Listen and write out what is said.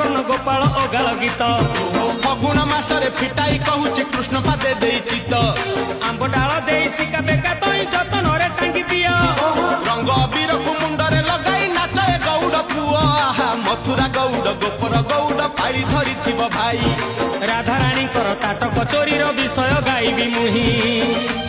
କର୍ଣ୍ଣ ଗୋପାଳ ଅଗାଳ ଗୀତ ଫଗୁଣ ମାସରେ ଫିଟାଇ କହୁଛି କୃଷ୍ଣ ପାଦେ ଦେଇଛି ତ ଆମ୍ବ ଡାଳ ଦେଇ ଶିକା ବେକା ତଇ ଯତନରେ ଟାଙ୍ଗି ଦିଅ ରଙ୍ଗ ଅବିରକୁ ମୁଣ୍ଡରେ ଲଗାଇ ନାଚ ଏ ଗୌଡ଼ ପୁଅ ଆହା ମଥୁରା ଗୌଡ଼ ଗୋପର ଗୌଡ଼ ପାଳି ଧରିଥିବ ଭାଇ ରାଧାରାଣୀଙ୍କର ତାଟକ ଚୋରିର ବିଷୟ ଗାଇବି ମୁହିଁ